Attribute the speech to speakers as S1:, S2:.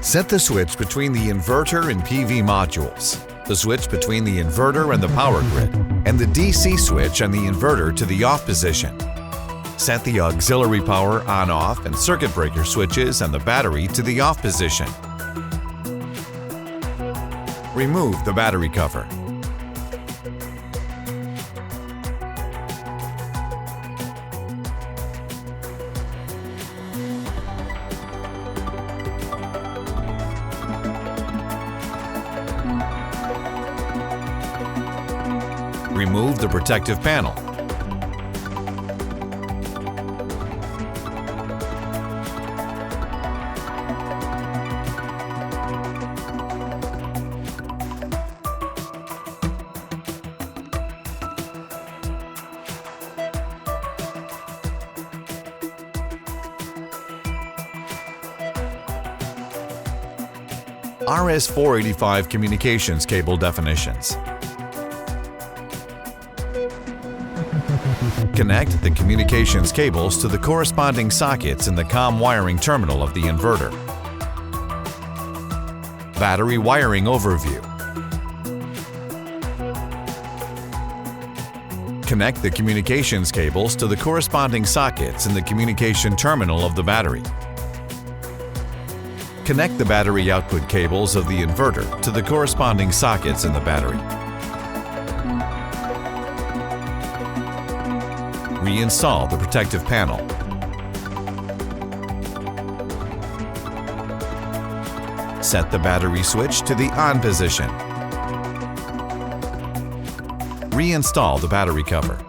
S1: Set the switch between the inverter and PV modules, the switch between the inverter and the power grid, and the DC switch on the inverter to the off position. Set the auxiliary power on-off and circuit breaker switches and the battery to the off position. Remove the battery cover. Remove the protective panel. RS-485 communications cable definitions. Connect the communications cables to the corresponding sockets in the COM wiring terminal of the inverter. Battery wiring overview. Connect the communications cables to the corresponding sockets in the communication terminal of the battery. Connect the battery output cables of the inverter to the corresponding sockets in the battery. Reinstall the protective panel. Set the battery switch to the on position. Reinstall the battery cover.